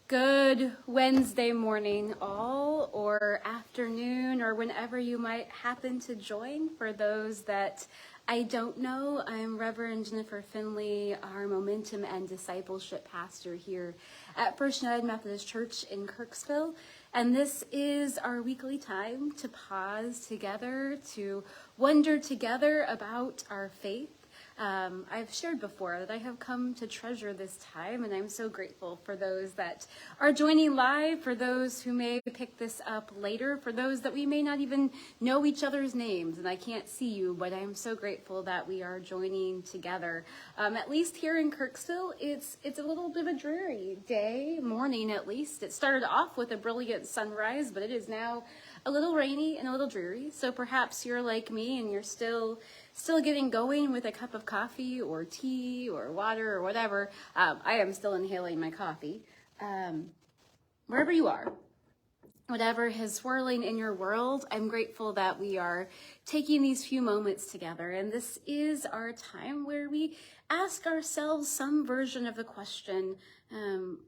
Good Wednesday morning, all, or afternoon, or whenever you might happen to join. For those that I don't know, I'm Reverend Jennifer Finley, our Momentum and Discipleship Pastor here at First United Methodist Church in Kirksville. And this is our weekly time to pause together, to wonder together about our faith. I've shared before that I have come to treasure this time, and I'm so grateful for those that are joining live, for those who may pick this up later, for those that we may not even know each other's names, and I can't see you, but I'm so grateful that we are joining together. At least here in Kirksville, it's a little bit of a dreary morning at least. It started off with a brilliant sunrise, but it is now a little rainy and a little dreary, so perhaps you're like me and you're still getting going with a cup of coffee or tea or water or whatever. I am still inhaling my coffee. Wherever you are, whatever is swirling in your world, I'm grateful that we are taking these few moments together. And this is our time where we ask ourselves some version of the question,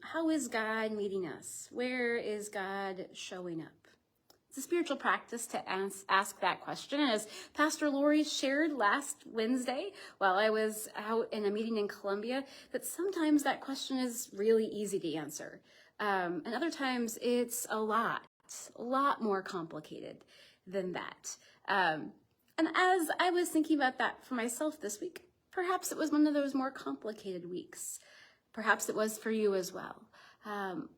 how is God meeting us? Where is God showing up? It's a spiritual practice to ask that question. As Pastor Lori shared last Wednesday while I was out in a meeting in Columbia, that sometimes that question is really easy to answer. And other times it's a lot more complicated than that. And as I was thinking about that for myself this week, perhaps it was one of those more complicated weeks. Perhaps it was for you as well.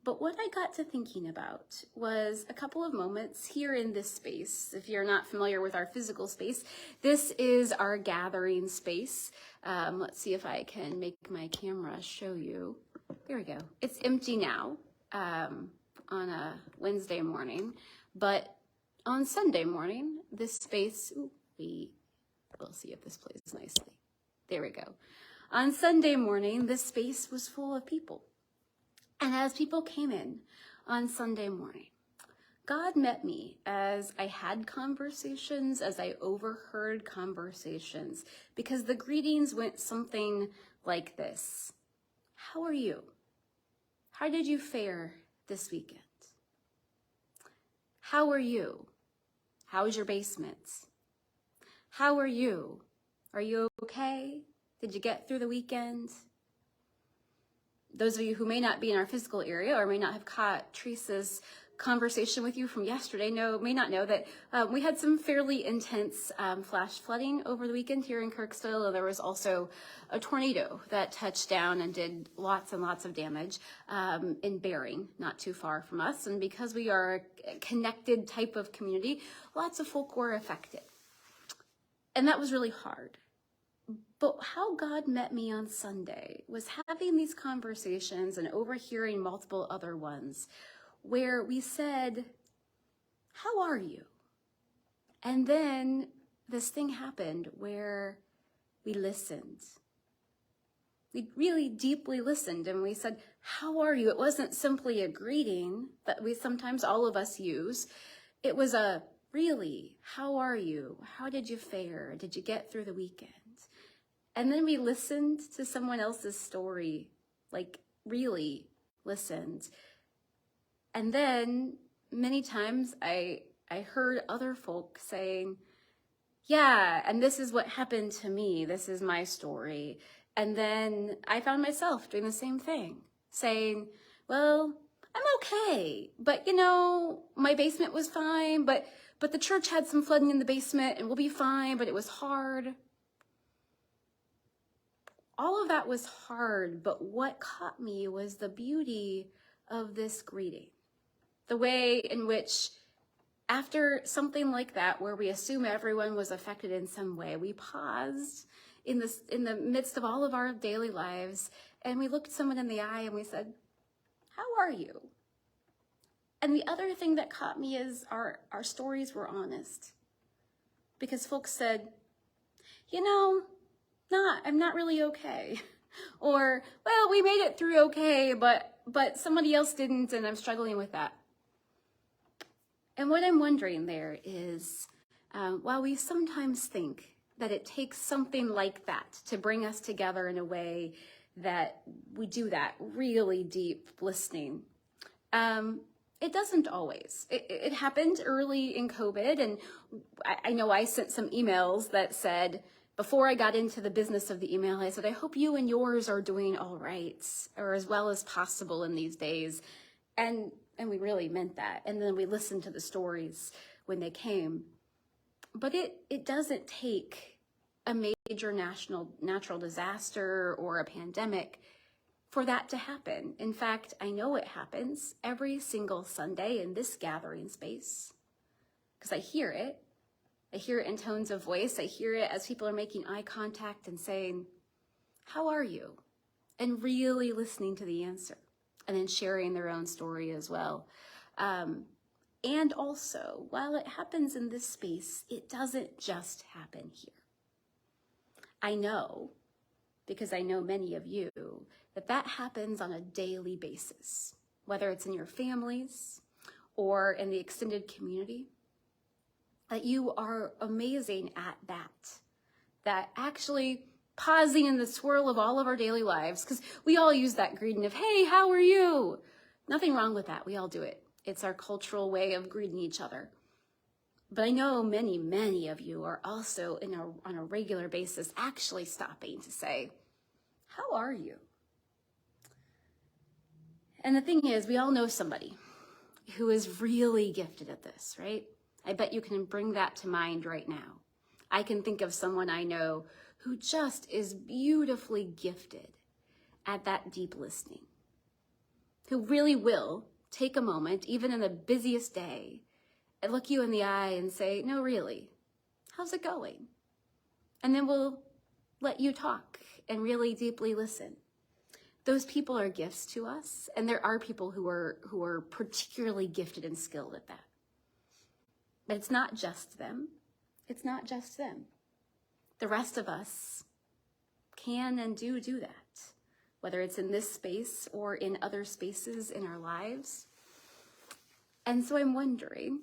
But what I got to thinking about was a couple of moments here in this space. If you're not familiar with our physical space, this is our gathering space. Let's see if I can make my camera show you. There we go. It's empty now on a Wednesday morning, but on Sunday morning, this space, we'll see if this plays nicely. There we go. On Sunday morning, this space was full of people. And as people came in on Sunday morning, God met me as I had conversations, as I overheard conversations, because the greetings went something like this. How are you? How did you fare this weekend? How are you? How's your basement? How are you? Are you okay? Did you get through the weekend? Those of you who may not be in our physical area or may not have caught Teresa's conversation with you from yesterday may not know that we had some fairly intense flash flooding over the weekend here in Kirksville, and there was also a tornado that touched down and did lots and lots of damage in Bering, not too far from us. And because we are a connected type of community, lots of folk were affected. And that was really hard. But how God met me on Sunday was having these conversations and overhearing multiple other ones where we said, how are you? And then this thing happened where we listened. We really deeply listened and we said, how are you? It wasn't simply a greeting that we sometimes all of us use. It was a really, how are you? How did you fare? Did you get through the weekend? And then we listened to someone else's story, like really listened. And then many times I heard other folk saying, yeah, and this is what happened to me. This is my story. And then I found myself doing the same thing, saying, well, I'm okay. But my basement was fine, but the church had some flooding in the basement and we'll be fine, but it was hard. All of that was hard, but what caught me was the beauty of this greeting. The way in which, after something like that, where we assume everyone was affected in some way, we paused in the midst of all of our daily lives, and we looked someone in the eye and we said, how are you? And the other thing that caught me is our stories were honest. Because folks said, I'm not really okay. Or, well, we made it through okay, but somebody else didn't and I'm struggling with that. And what I'm wondering there is, while we sometimes think that it takes something like that to bring us together in a way that we do that really deep listening, It doesn't always. It happened early in COVID, and I know I sent some emails that said, before I got into the business of the email, I said, I hope you and yours are doing all right, or as well as possible in these days. And we really meant that. And then we listened to the stories when they came. But it doesn't take a major natural disaster or a pandemic for that to happen. In fact, I know it happens every single Sunday in this gathering space, because I hear it. I hear it in tones of voice. I hear it as people are making eye contact and saying, how are you? And really listening to the answer, and then sharing their own story as well. And also, while it happens in this space, it doesn't just happen here. I know, because I know many of you, that happens on a daily basis, whether it's in your families or in the extended community, that you are amazing at that actually pausing in the swirl of all of our daily lives, because we all use that greeting of, hey, how are you? Nothing wrong with that. We all do it. It's our cultural way of greeting each other. But I know many, many of you are also on a regular basis actually stopping to say, how are you? And the thing is, we all know somebody who is really gifted at this, right? I bet you can bring that to mind right now. I can think of someone I know who just is beautifully gifted at that deep listening, who really will take a moment, even in the busiest day, and look you in the eye and say, no, really, how's it going? And then we'll let you talk and really deeply listen. Those people are gifts to us, and there are people who are particularly gifted and skilled at that. But it's not just them. It's not just them. The rest of us can and do that, whether it's in this space or in other spaces in our lives. And so I'm wondering,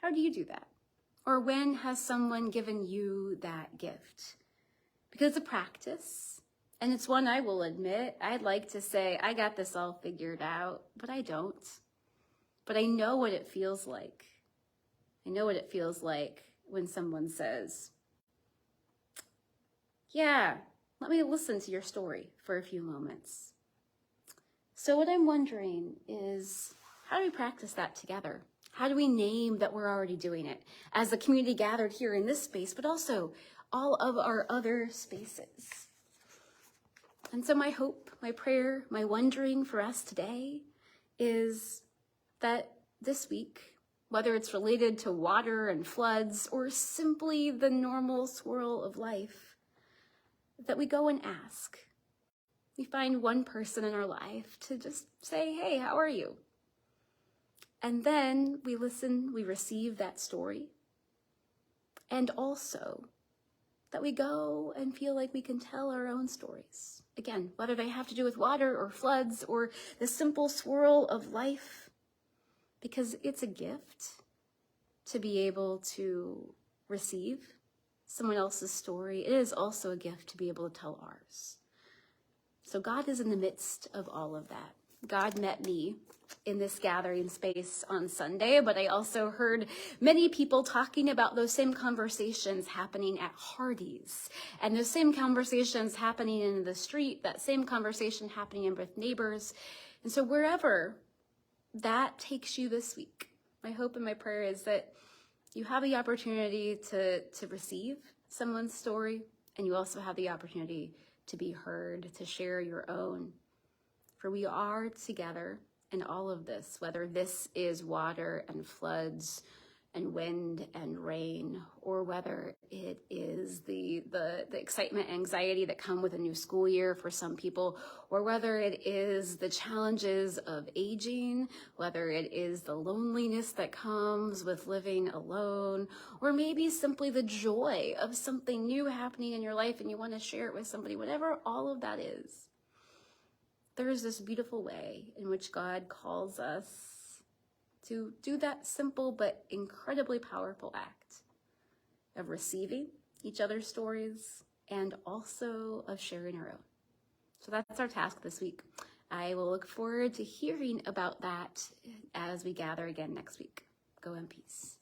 how do you do that? Or when has someone given you that gift? Because it's a practice, and it's one I will admit, I'd like to say, I got this all figured out, but I don't. But I know what it feels like. I know what it feels like when someone says, yeah, let me listen to your story for a few moments. So what I'm wondering is, how do we practice that together? How do we name that we're already doing it as a community gathered here in this space, but also all of our other spaces? And so my hope, my prayer, my wondering for us today is that this week, whether it's related to water and floods or simply the normal swirl of life, that we go and ask. We find one person in our life to just say, hey, how are you? And then we listen, we receive that story. And also that we go and feel like we can tell our own stories. Again, whether they have to do with water or floods or the simple swirl of life, because it's a gift to be able to receive someone else's story. It is also a gift to be able to tell ours. So God is in the midst of all of that. God met me in this gathering space on Sunday, but I also heard many people talking about those same conversations happening at Hardee's, and those same conversations happening in the street, that same conversation happening with neighbors. And so wherever that takes you this week, my hope and my prayer is that you have the opportunity to receive someone's story, and you also have the opportunity to be heard, to share your own. For we are together in all of this, whether this is water and floods and wind and rain, or whether it is the excitement and anxiety that come with a new school year for some people, or whether it is the challenges of aging, whether it is the loneliness that comes with living alone, or maybe simply the joy of something new happening in your life and you want to share it with somebody, whatever all of that is. There is this beautiful way in which God calls us to do that simple but incredibly powerful act of receiving each other's stories and also of sharing our own. So that's our task this week. I will look forward to hearing about that as we gather again next week. Go in peace.